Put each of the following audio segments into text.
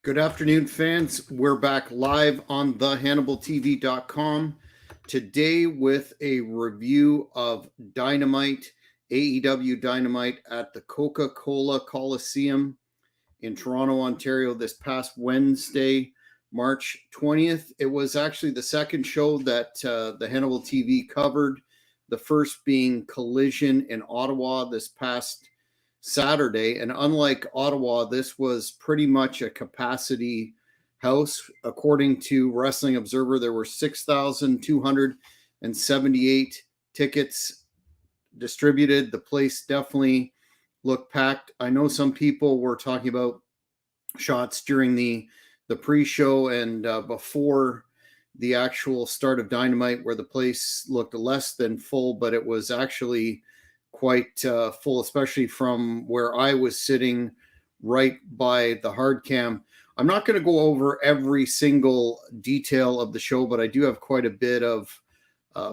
Good afternoon, fans. We're back live on thehannibaltv.com today with a review of Dynamite, AEW Dynamite at the Coca-Cola Coliseum in Toronto, Ontario this past Wednesday, March 20th. It was actually the second show that the Hannibal TV covered, the first being Collision in Ottawa this past Saturday. And unlike Ottawa, this was pretty much a capacity house. According to Wrestling Observer, there were 6,278 tickets distributed. The place definitely looked packed. I know some people were talking about shots during the pre-show and before the actual start of Dynamite where the place looked less than full, but it was actually quite full, especially from where I was sitting right by the hard cam. I'm not going to go over every single detail of the show, but I do have quite a bit of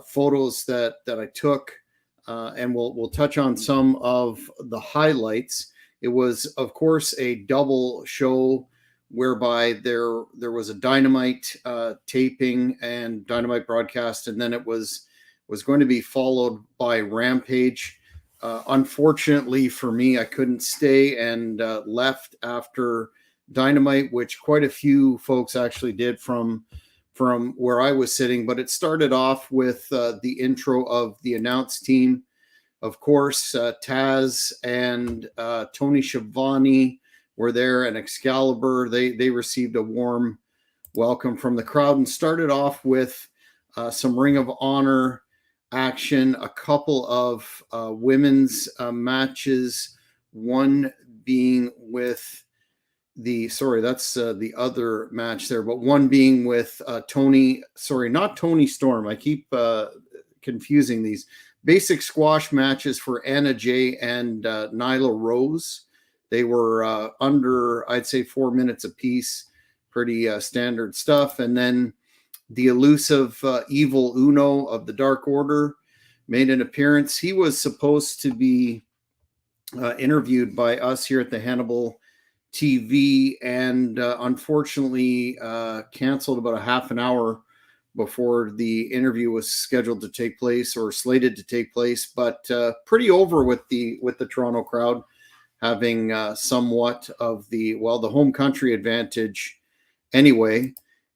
photos that I took, and we'll touch on some of the highlights. It was, of course, a double show whereby there was a Dynamite taping and Dynamite broadcast, and then it was going to be followed by Rampage. Unfortunately for me, I couldn't stay and left after Dynamite, which quite a few folks actually did from where I was sitting. But it started off with the intro of the announce team. Of course, Taz and Tony Schiavone were there, and Excalibur. They received a warm welcome from the crowd and started off with some Ring of Honor action, a couple of women's matches, one being with that's the other match there, but one being with not Tony Storm. I keep confusing these. Basic squash matches for Anna Jay and Nyla Rose. They were under, I'd say, 4 minutes apiece. Pretty standard stuff. And then the elusive Evil Uno of the Dark Order made an appearance. He was supposed to be interviewed by us here at the Hannibal TV, and unfortunately canceled about a half an hour before the interview was scheduled to take place or slated to take place. But pretty over with the Toronto crowd having somewhat of the home country advantage anyway.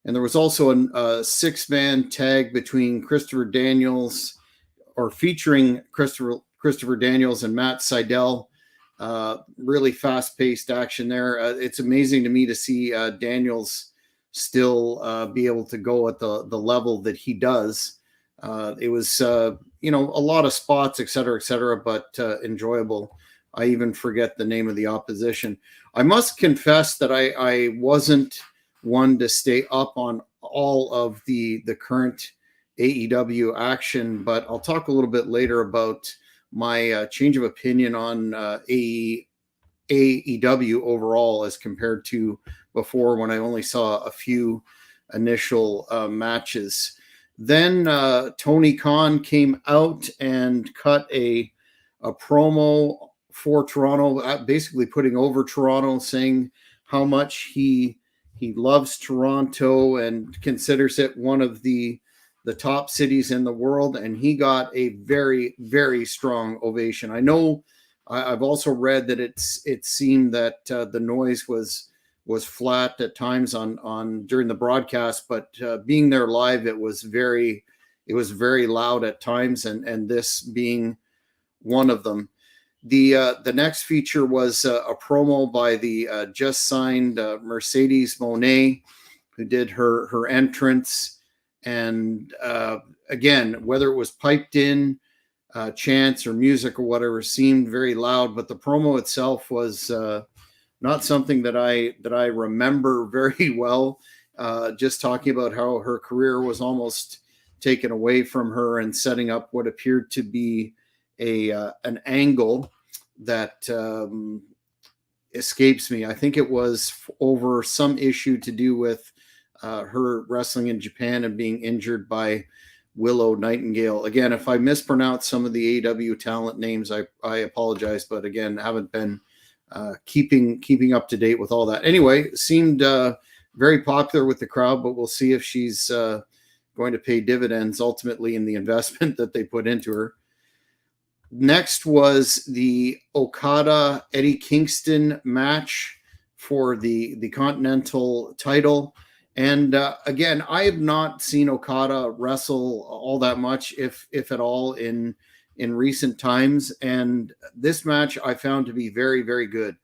And there was also a 6-man tag between featuring Christopher Daniels and Matt Sydal. Really fast-paced action there. It's amazing to me to see Daniels still be able to go at the level that he does. It was, a lot of spots, et cetera, but enjoyable. I even forget the name of the opposition. I must confess that I wasn't one to stay up on all of the current AEW action, but I'll talk a little bit later about my change of opinion on AEW overall as compared to before when I only saw a few initial matches. Then Tony Khan came out and cut a promo for Toronto, basically putting over Toronto, saying how much he loves Toronto and considers it one of the top cities in the world. And he got a very, very strong ovation. I know I've also read that it seemed that the noise was flat at times on during the broadcast, but being there live, it was very loud at times, and this being one of them. The next feature was a promo by the just signed Mercedes Moné, who did her entrance. And again, whether it was piped in chants or music or whatever, seemed very loud. But the promo itself was not something that I remember very well. Just talking about how her career was almost taken away from her and setting up what appeared to be an angle that escapes me. I think it was over some issue to do with her wrestling in Japan and being injured by Willow Nightingale. Again, if I mispronounce some of the AEW talent names, I apologize, but again, haven't been keeping up to date with all that. Anyway, seemed very popular with the crowd, but we'll see if she's going to pay dividends ultimately in the investment that they put into her. Next was the Okada Eddie Kingston match for the Continental title. And again, I have not seen Okada wrestle all that much, if at all, in recent times. And this match I found to be very, very good.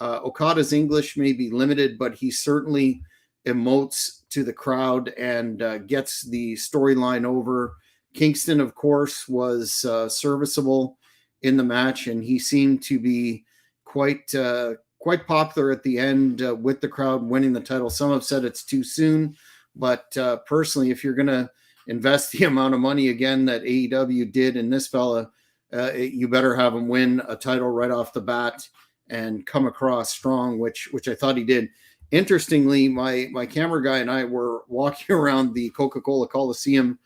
Okada's English may be limited, but he certainly emotes to the crowd and gets the storyline over. Kingston, of course, was serviceable in the match, and he seemed to be quite popular at the end with the crowd, winning the title. Some have said it's too soon, but personally, if you're going to invest the amount of money again that AEW did in this fella, you better have him win a title right off the bat and come across strong, which I thought he did. Interestingly, my camera guy and I were walking around the Coca-Cola Coliseum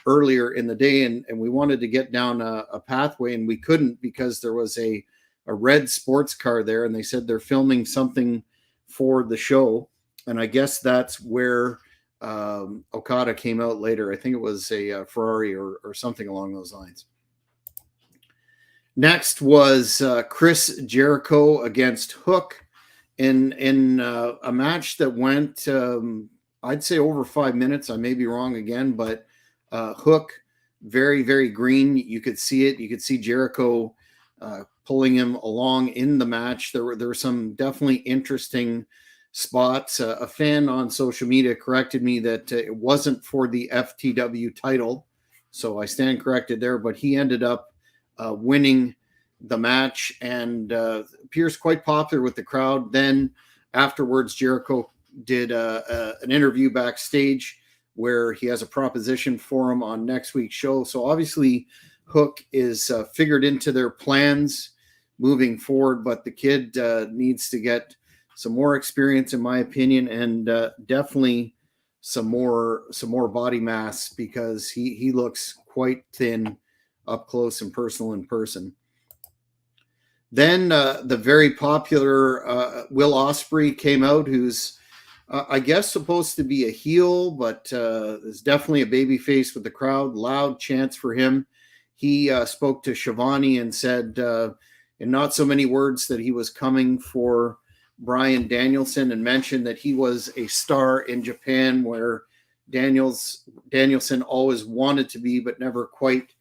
earlier in the day, and we wanted to get down a pathway, and we couldn't because there was a red sports car there, and they said they're filming something for the show. And I guess that's where Okada came out later. I think it was a Ferrari or something along those lines. Next was Chris Jericho against Hook in a match that went, I'd say, over 5 minutes. I may be wrong again, but Hook, very, very green. You could see it. You could see Jericho pulling him along in the match. There were some definitely interesting spots. A fan on social media corrected me that it wasn't for the FTW title, so I stand corrected there, but he ended up winning the match and appears quite popular with the crowd. Then afterwards, Jericho did an interview backstage where he has a proposition for him on next week's show. So obviously Hook is figured into their plans moving forward, but the kid needs to get some more experience, in my opinion, and definitely some more body mass, because he looks quite thin up close and personal in person. Then the very popular Will Ospreay came out, who's I guess supposed to be a heel, but is definitely a baby face with the crowd. Loud chants for him. He spoke to Shivani and said in not so many words that he was coming for Bryan Danielson, and mentioned that he was a star in Japan, where Danielson always wanted to be but never quite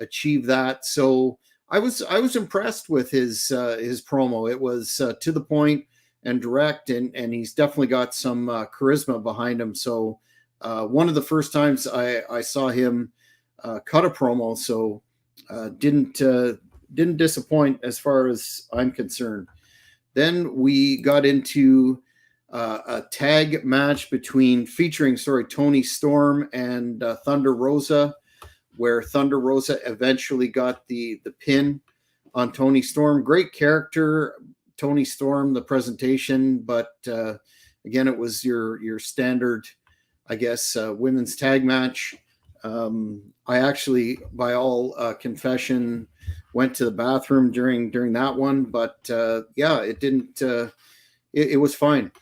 achieved that. So I was impressed with his promo. It was to the point and direct, and he's definitely got some charisma behind him. So one of the first times I saw him cut a promo, so didn't disappoint as far as I'm concerned. Then we got into a tag match featuring Toni Storm and Thunder Rosa, where Thunder Rosa eventually got the pin on Toni Storm. Great character, Toni Storm, the presentation, but again, it was your standard, I guess, women's tag match. I actually, by all confession, went to the bathroom during that one, but yeah, it didn't. It was fine.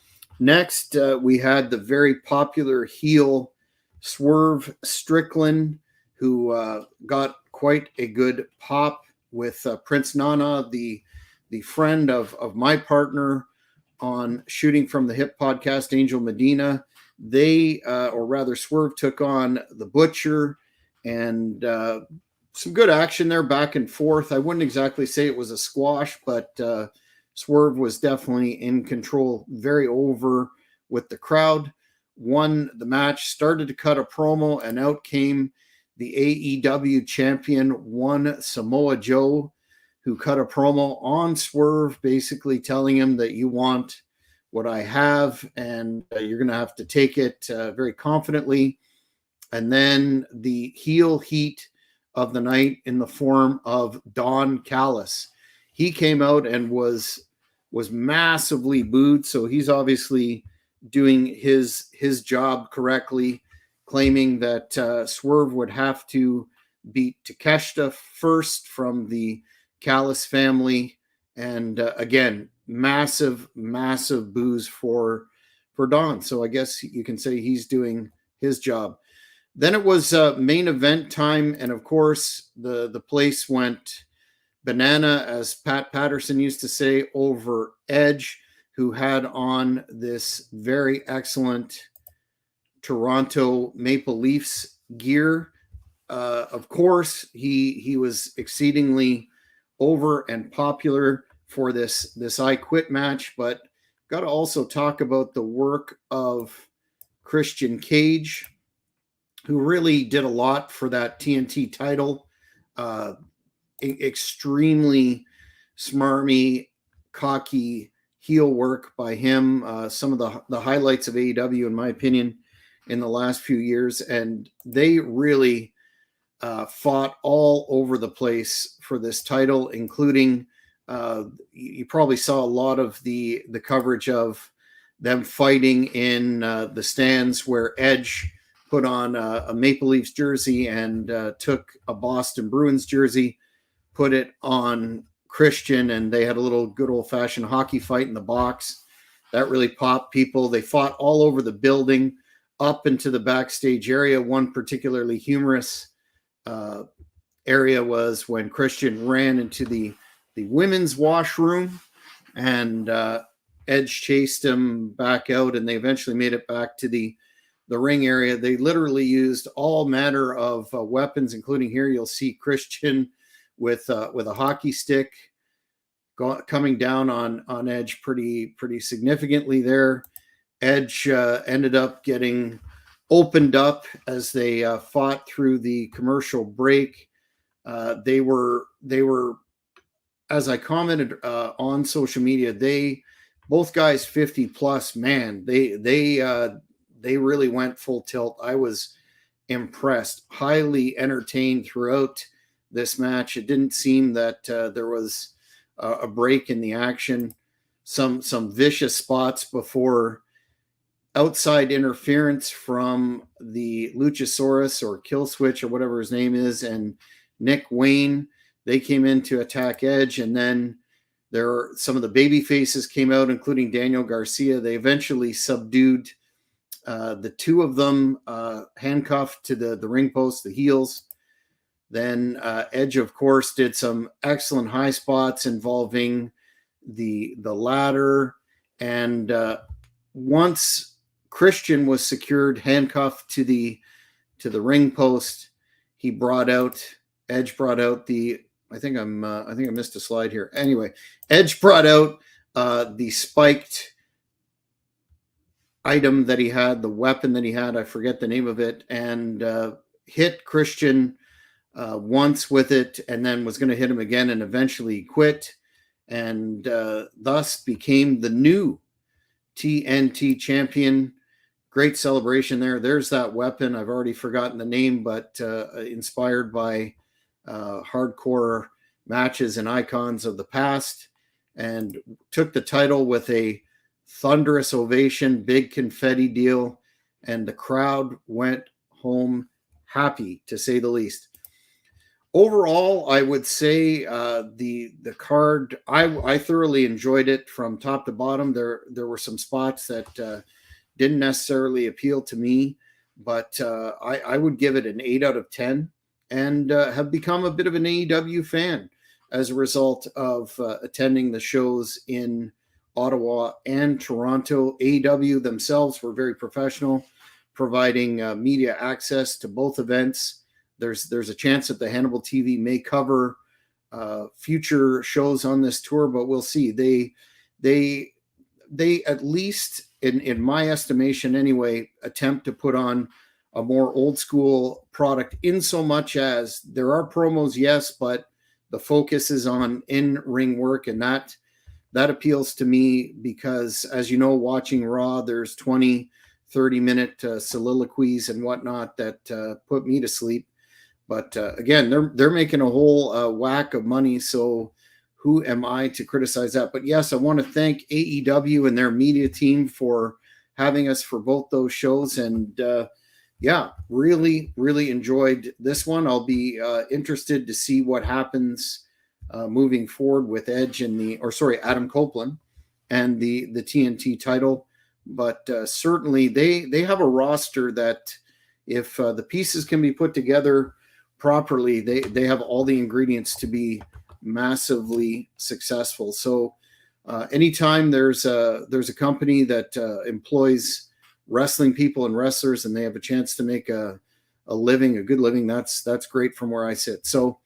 Next, we had the very popular heel Swerve Strickland, who got quite a good pop with Prince Nana, the friend of my partner on Shooting from the Hip podcast, Angel Medina. They, or rather Swerve, took on the Butcher, and some good action there, back and forth. I wouldn't exactly say it was a squash, but Swerve was definitely in control, very over with the crowd. Won the match, started to cut a promo, and out came the AEW champion, one Samoa Joe, who cut a promo on Swerve, basically telling him that you want what I have, and you're going to have to take it very confidently. And then the heel heat of the night in the form of Don Callis. He came out and was massively booed, so he's obviously doing his job correctly, claiming that Swerve would have to beat Takeshita first from the Callis family. And again, massive, massive boos for Don. So I guess you can say he's doing his job. Then it was main event time, and of course the place went banana, as Pat Patterson used to say, over Edge, who had on this very excellent Toronto Maple Leafs gear. Of course, he was exceedingly over and popular for this I Quit match, but got to also talk about the work of Christian Cage, who really did a lot for that TNT title. Extremely smarmy, cocky heel work by him. Some of the highlights of AEW, in my opinion, in the last few years, and they really fought all over the place for this title, including you probably saw a lot of the coverage of them fighting in the stands where Edge put on a Maple Leafs jersey and took a Boston Bruins jersey, put it on Christian, and they had a little good old-fashioned hockey fight in the box. That really popped people. They fought all over the building, up into the backstage area. One particularly humorous area was when Christian ran into the women's washroom, and Edge chased him back out, and they eventually made it back to the ring area. They literally used all manner of weapons, including here you'll see Christian with a hockey stick coming down on Edge pretty significantly there. Edge ended up getting opened up as they fought through the commercial break. They were, as I commented on social media, both guys 50 plus, man, they really went full tilt. I was impressed, highly entertained throughout this match. It didn't seem that there was a break in the action. Some vicious spots before outside interference from the Luchasaurus or Killswitch or whatever his name is, and Nick Wayne. They came in to attack Edge, and then some of the baby faces came out, including Daniel Garcia. They eventually subdued the two of them, handcuffed to the ring post, the heels. Then Edge, of course, did some excellent high spots involving the ladder, and once Christian was secured, handcuffed to the ring post, Edge brought out I think I missed a slide here. Anyway, Edge brought out the spiked item that he had, the weapon that he had, I forget the name of it, and hit Christian once with it, and then was going to hit him again, and eventually quit, and thus became the new TNT champion. Great celebration there. There's that weapon. I've already forgotten the name, but inspired by hardcore matches and icons of the past, and took the title with a thunderous ovation, big confetti deal, and the crowd went home happy, to say the least. Overall, I would say the card, I thoroughly enjoyed it from top to bottom. There were some spots that didn't necessarily appeal to me, but I would give it an 8 out of 10, and have become a bit of an AEW fan as a result of attending the shows in Ottawa and Toronto. AEW themselves were very professional, providing media access to both events. There's a chance that the Hannibal TV may cover future shows on this tour, but we'll see. They at least, in my estimation anyway, attempt to put on a more old school product, in so much as there are promos, yes, but the focus is on in-ring work, and that appeals to me because, as you know, watching Raw, there's 20, 30-minute soliloquies and whatnot that put me to sleep. But again, they're making a whole whack of money, so who am I to criticize that? But yes, I want to thank AEW and their media team for having us for both those shows, and yeah, really, really enjoyed this one. I'll be interested to see what happens moving forward with Edge and Adam Copeland and the TNT title. But certainly they have a roster that, if the pieces can be put together properly, they have all the ingredients to be massively successful. So anytime there's a company that employs wrestling people and wrestlers, and they have a chance to make a living, a good living, that's great from where I sit. So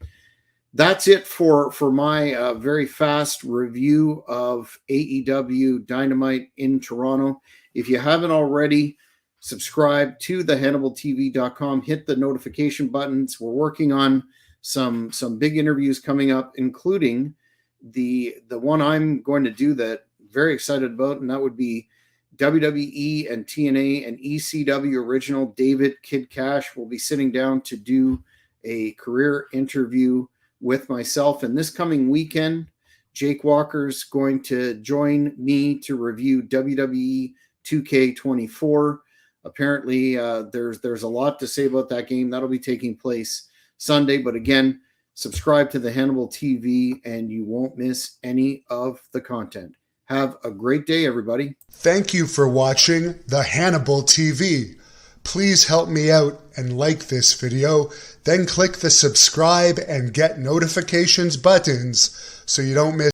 that's it for my very fast review of AEW Dynamite in Toronto. If you haven't already, subscribe to thehannibaltv.com. Hit the notification buttons. We're working on some big interviews coming up, including the one I'm going to do that I'm very excited about, and that would be WWE and TNA and ECW original David Kid Cash will be sitting down to do a career interview with myself. And this coming weekend, Jake Walker's going to join me to review WWE 2K24. Apparently, there's a lot to say about that game. That'll be taking place Sunday. But again, subscribe to the Hannibal TV and you won't miss any of the content. Have a great day, everybody. Thank you for watching the Hannibal TV. Please help me out and like this video, then click the subscribe and get notifications buttons so you don't miss